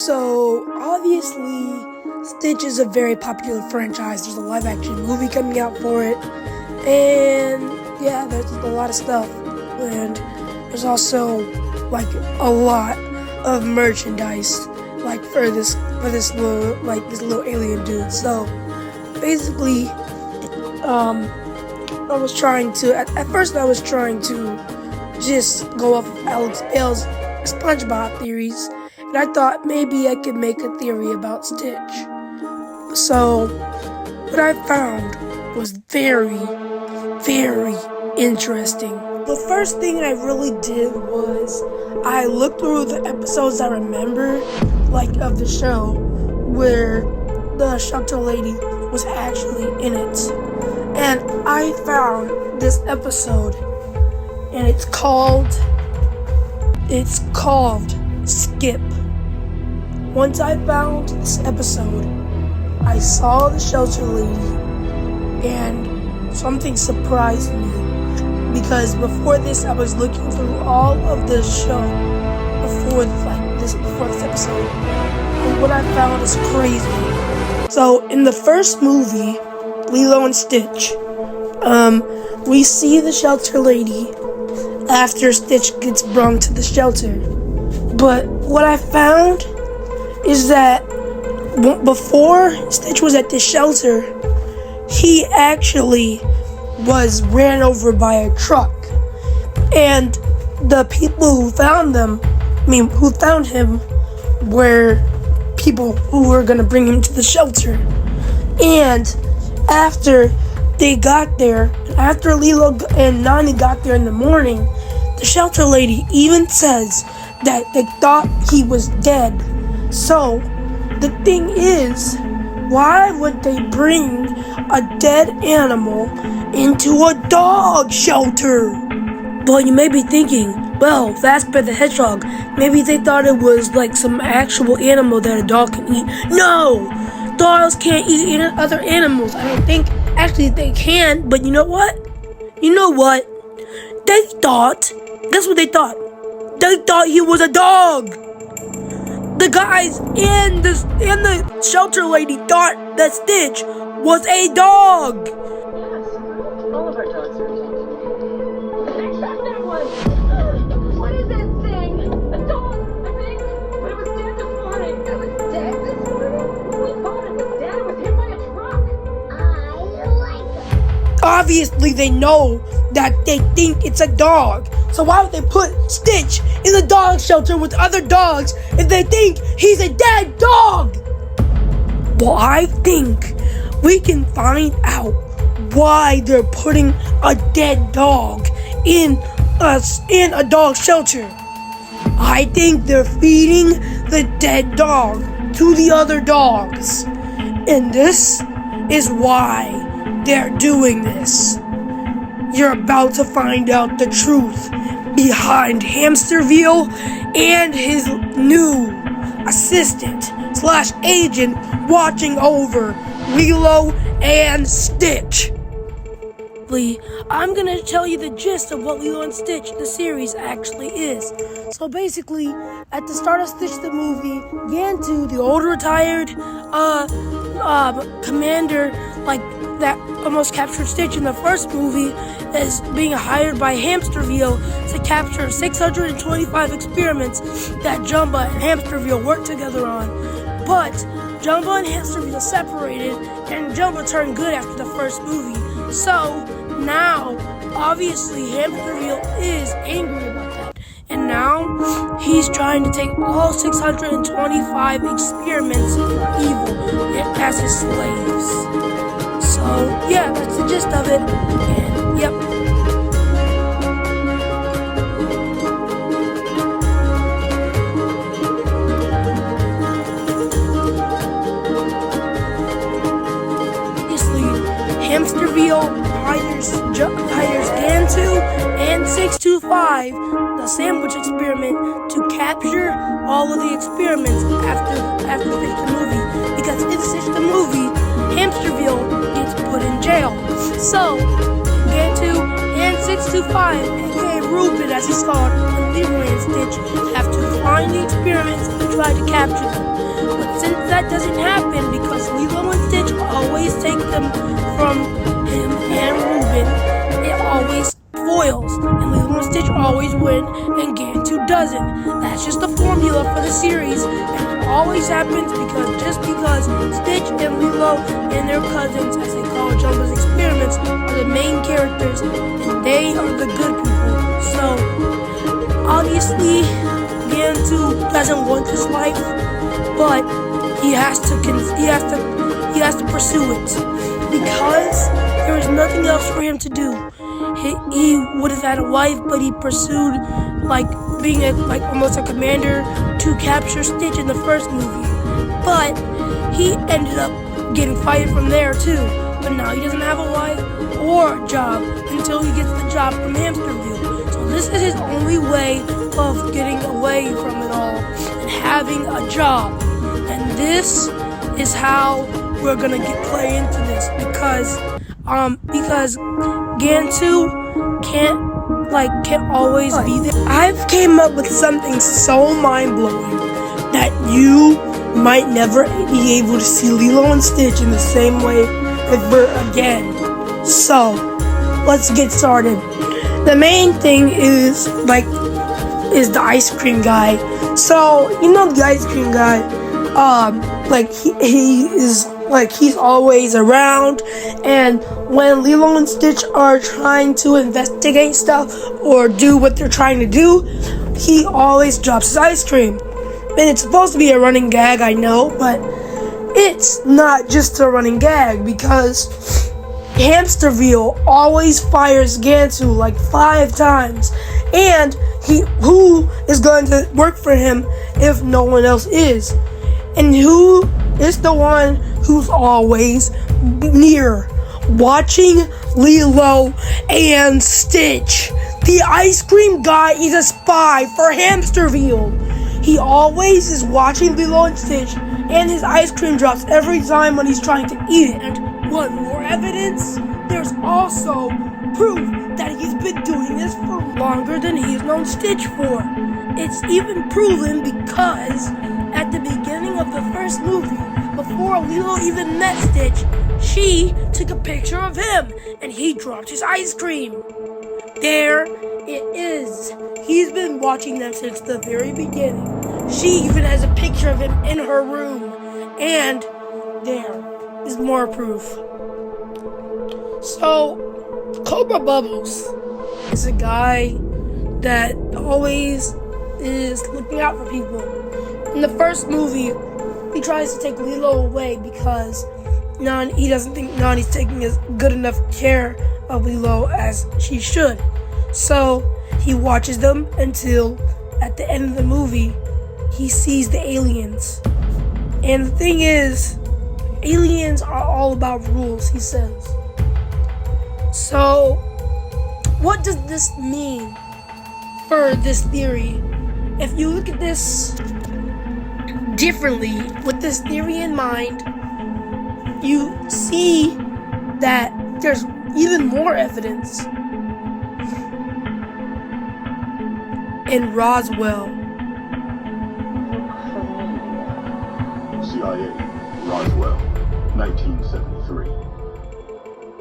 So, obviously, Stitch is a very popular franchise. There's a live-action movie coming out for it. And, yeah, there's a lot of stuff. And there's also, a lot of merchandise, for this little alien dude. So, basically, at first I was trying to just go off of Alex Bale's SpongeBob theories. And I thought maybe I could make a theory about Stitch. So, what I found was very, very interesting. The first thing I really did was I looked through the episodes I remember, of the show, where the shelter lady was actually in it. And I found this episode, and it's called Skip. Once I found this episode, I saw the shelter lady, and something surprised me. Because before this, I was looking through all of the show before this episode, and what I found is crazy. So in the first movie, Lilo and Stitch, we see the shelter lady after Stitch gets brought to the shelter. But what I found is that before Stitch was at the shelter, he actually was ran over by a truck. And the people who found him were people who were going to bring him to the shelter. And after they got there, after Lilo and Nani got there in the morning, the shelter lady even says that they thought he was dead. So, the thing is, why would they bring a dead animal into a dog shelter? Well, you may be thinking, well, Fazz the Hedgehog, maybe they thought it was some actual animal that a dog can eat. No! Dogs can't eat other animals. I don't think, actually they can, but you know what? They thought, guess what they thought? They thought he was a dog! The guys and the shelter lady thought that Stitch was a dog! Yes, all of our dogs are dead. Except that one! What is that thing? A dog, I think. But it was dead this morning. It was dead this morning? We thought it was dead. It was hit by a truck. I like it. Obviously, they know that they think it's a dog. So why would they put Stitch in the dog shelter with other dogs if they think he's a dead dog? Well, I think we can find out why they're putting a dead dog in a dog shelter. I think they're feeding the dead dog to the other dogs. And this is why they're doing this. You're about to find out the truth behind Hamsterville and his new assistant/agent watching over Lilo and Stitch. I'm gonna tell you the gist of what Lilo and Stitch, the series, actually is. So basically, at the start of Stitch the movie, Gantu, the old retired commander, that almost captured Stitch in the first movie, is being hired by Hamsterville to capture 625 experiments that Jumba and Hamsterville worked together on. But Jumba and Hamsterville separated, and Jumba turned good after the first movie. So now, obviously, Hamsterville is angry about that. And now, he's trying to take all 625 experiments for evil as his slaves. So, yeah, that's the gist of it. And, yep. Obviously, Hamsterville hires Gantu and 625, the sandwich experiment, to capture all of the experiments after Stitch the movie. Because in Stitch the movie, Hamsterville gets put in jail. So, Gantu and 625, aka Ruben as he's called, and Lilo and Stitch have to find the experiments and try to capture them. But since that doesn't happen because Lilo and Stitch always take them from him and Ruben, it always foils, and Lilo and Stitch always win, and Gantu doesn't. That's just the formula for the series, and it always happens because Stitch and Lilo and their cousins, as they call Jumbo's experiments, are the main characters, and they are the good people. So obviously, Gantu doesn't want this life, but he has to pursue it because there is nothing else for him to do. He would have had a wife, but he pursued being almost a commander to capture Stitch in the first movie. But he ended up getting fired from there too. But now he doesn't have a wife or a job until he gets the job from Hamsterville. So this is his only way of getting away from it all and having a job. And this is how we're gonna play into this because Gantu can't always be there. I've came up with something so mind-blowing that you might never be able to see Lilo and Stitch in the same way ever again. So let's get started. The main thing is the ice cream guy. So you know the ice cream guy, he's always around, and when Lilo and Stitch are trying to investigate stuff or do what they're trying to do, he always drops his ice cream. And it's supposed to be a running gag, I know, but it's not just a running gag because Hamsterville always fires Gantu 5 times, and who is going to work for him if no one else is? And who is the one who's always near, watching Lilo and Stitch? The ice cream guy is a spy for Hamsterville. He always is watching Lilo and Stitch, and his ice cream drops every time when he's trying to eat it. And one more evidence, there's also proof that he's been doing this for longer than he's known Stitch for. It's even proven because at the beginning of the first movie, before Lilo even met Stitch, she took a picture of him and he dropped his ice cream. There it is. He's been watching them since the very beginning. She even has a picture of him in her room. And there is more proof. So, Cobra Bubbles is a guy that always is looking out for people. In the first movie, he tries to take Lilo away because he doesn't think Nani's taking as good enough care of Lilo as she should. So he watches them until at the end of the movie, he sees the aliens. And the thing is, aliens are all about rules, he says. So what does this mean for this theory? If you look at this differently, with this theory in mind, you see that there's even more evidence in Roswell. CIA, Roswell, 1973.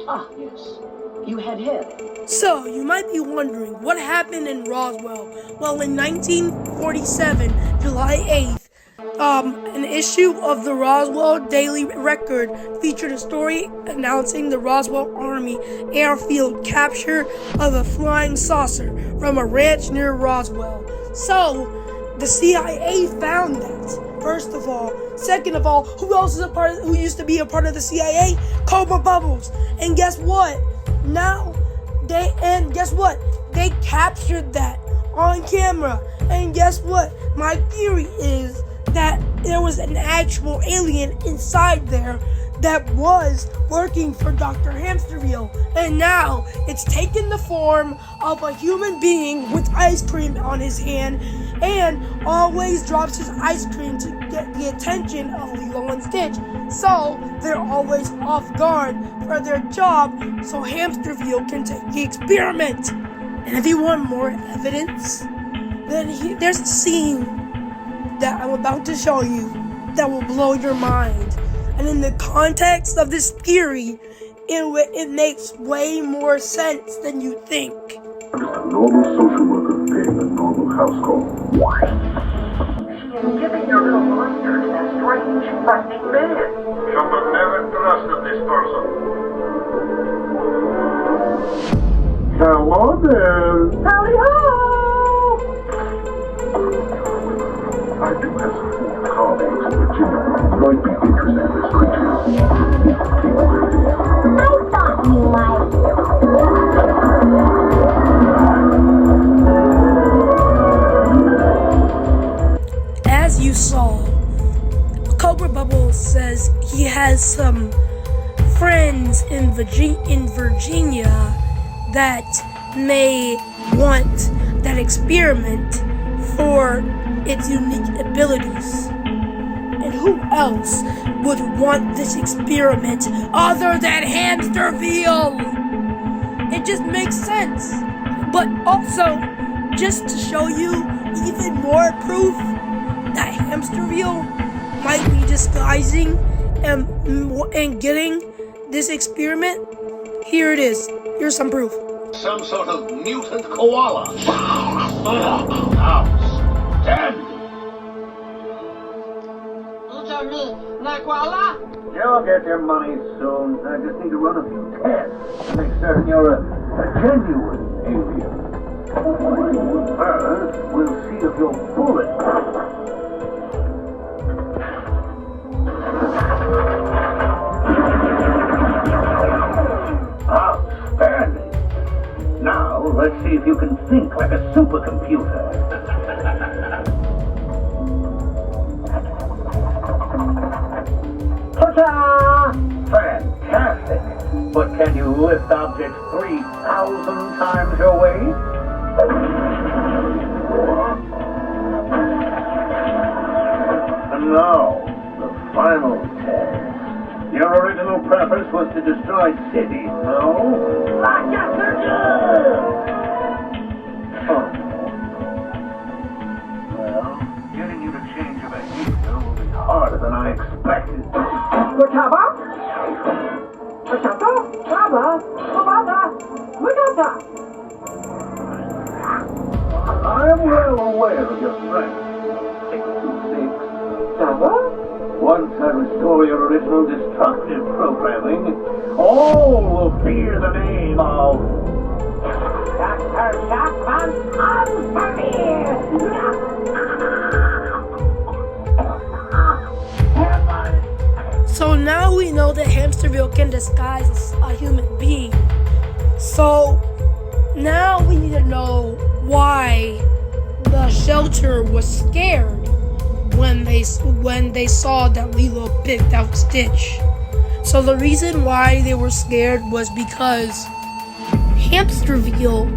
Ah, yes. You had him. So, you might be wondering, what happened in Roswell? Well, in 1947, July 8th, an issue of the Roswell Daily Record featured a story announcing the Roswell Army airfield capture of a flying saucer from a ranch near Roswell. So, the CIA found that, first of all. Second of all, who used to be a part of the CIA? Cobra Bubbles. And guess what? They captured that on camera. And guess what? My theory is that there was an actual alien inside there that was working for Dr. Hamsterville. And now it's taken the form of a human being with ice cream on his hand. and always drops his ice cream to get the attention of Lilo and Stitch. So they're always off guard for their job so Hamsterville can take the experiment. And if you want more evidence, then there's a scene that I'm about to show you that will blow your mind. And in the context of this theory, it makes way more sense than you think. Just a normal social worker paying a normal house call. She is giving your little monster to that strange, frightening man. You could never trust this person. Hello there. Howdy ho! I do have some former colleagues in Virginia who might be interested in this creature's unique capabilities. I thought you might. As you saw, Cobra Bubble says he has some friends in Virginia that may want that experiment for its unique abilities. And who else would want this experiment other than Hamsterville? It just makes sense. But also, just to show you even more proof that Hamsterville might be disguising and getting this experiment, here it is. Here's some proof. Some sort of mutant koala. Outstanding. You'll get your money soon. I just need to run a few tests to make certain you're a genuine alien. First, we'll see if you're bulletproof. Outstanding. Now, let's see if you can think like a supercomputer. Ta-da! Fantastic! But can you lift objects 3,000 times your weight? And now, the final test. Your original purpose was to destroy cities, no? Oh. Well, getting you to change your behavior will be harder than I expected. I am well aware of your strength. 626. Once I restore your original destructive programming, all will fear the name of Dr. Shotgun Unfamiliar. So now we know that Hamsterville can disguise a human being. So now we need to know why the shelter was scared when they saw that Lilo picked out Stitch. So the reason why they were scared was because Hamsterville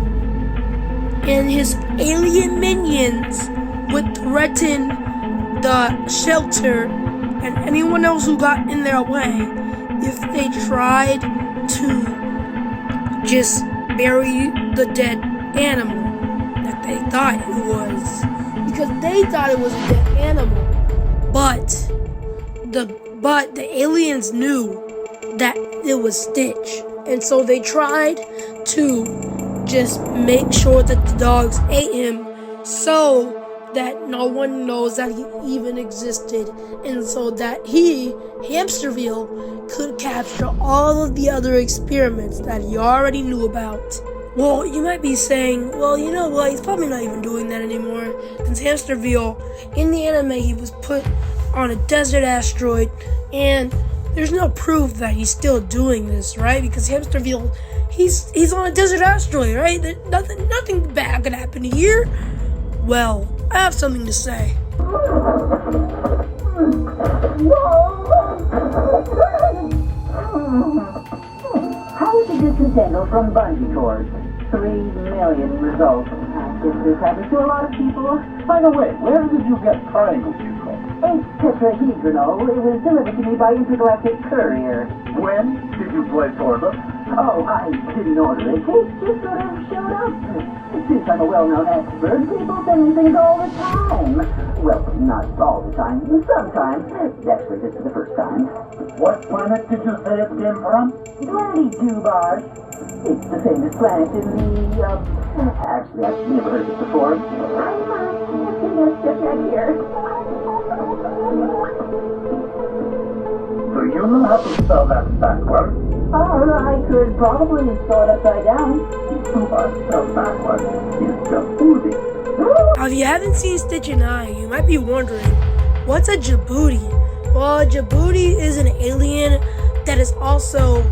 and his alien minions would threaten the shelter and anyone else who got in their way if they tried to just bury the dead animal that they thought it was. Because they thought it was a dead animal. But the aliens knew that it was Stitch. And so they tried to just make sure that the dogs ate him so that no one knows that he even existed. And so that Hamsterville, could capture all of the other experiments that he already knew about. Well, you might be saying, well, you know what, he's probably not even doing that anymore. Since Hamsterville, in the anime, he was put on a desert asteroid, and there's no proof that he's still doing this, right? Because Hamsterville, he's on a desert asteroid, right? Nothing bad could happen here. Well, I have something to say. How is a discontent from Bungie Tours? 3 million results. This happens to a lot of people. By the way, where did you get triangle juice from? It's tetrahedral. It was delivered to me by intergalactic courier. When did you play for them? Oh, I didn't order it. It just sort of showed up. Since I'm a well-known expert, people send me things all the time. Well, not all the time. Sometimes. Actually, this is the first time. What planet did you say it came from? Planet Dubar. It's the famous planet in the, actually, I've never heard of it before. Just right here. Do you know how to spell that backwards? Oh, I could probably spell it upside down. Dubar spelled backwards is Djibouti. Now, if you haven't seen Stitch and I, you might be wondering, what's a Djibouti? Well, a Djibouti is an alien that is also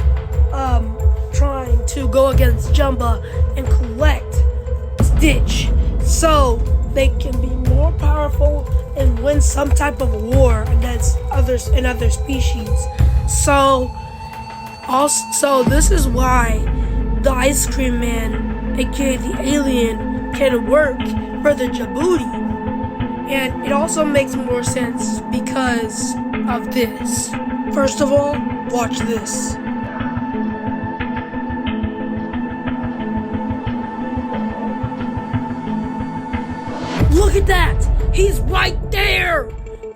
trying to go against Jumba and collect Stitch so they can be more powerful and win some type of war against others and other species. So this is why the Ice Cream Man, aka the alien, can work for the Djibouti. And it also makes more sense because of this. First of all, watch this. Look at that! He's right there!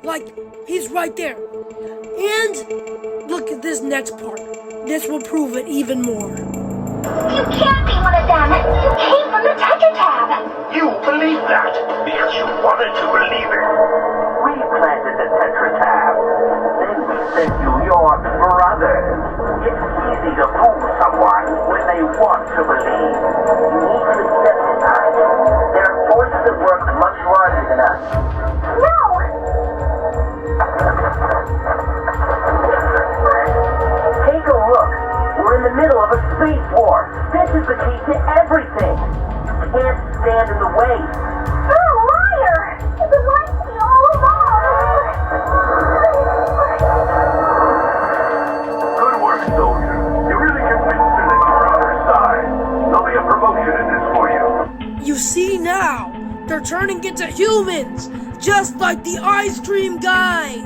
Like, he's right there. And look at this next part. This will prove it even more. You can't be one of them. You came from the Tetratab. You believe that because you wanted to believe it. We planted the Tetratab. Then we sent you your brothers. It's easy to fool someone when they want to believe. You need to accept it, guys. There are forces at work much larger than us. No! Take a look. We're in the middle of a space war. This is the key to everything. You can't stand in the way. You're a liar! You've been lying to me all along! Good work, soldier. You really convinced her that you're on her side. There'll be a promotion in this for you. You see now, they're turning into humans, just like the Ice Cream Guy.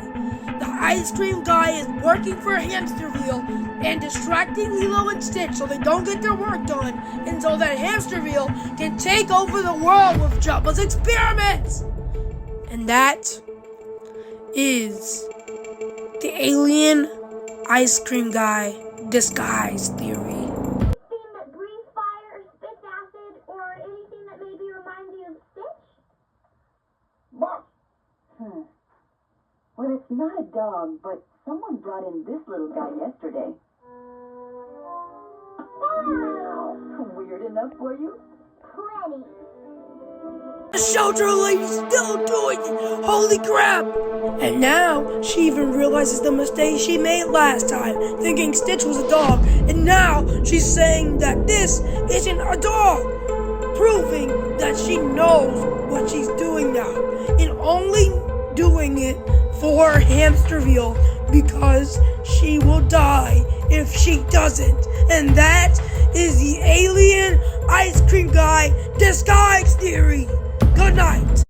The Ice Cream Guy is working for Hamsterville and distracting Lilo and Stitch so they don't get their work done, and so that Hamsterville can take over the world with Jumba's experiments. And that is the alien Ice Cream Guy disguise theory. Thing that breathes fire, spits acid, or anything that maybe reminds you of Stitch? Well, it's not a dog, but someone brought in this little guy yesterday. Wow! Weird enough for you? Plenty. The shelter lady's still doing it! Holy crap! And now, she even realizes the mistake she made last time, thinking Stitch was a dog, and now she's saying that this isn't a dog, proving that she knows what she's doing now, and only doing it for Hamsterville because she will die if she doesn't. And that is the alien Ice Cream Guy disguise theory. Good night.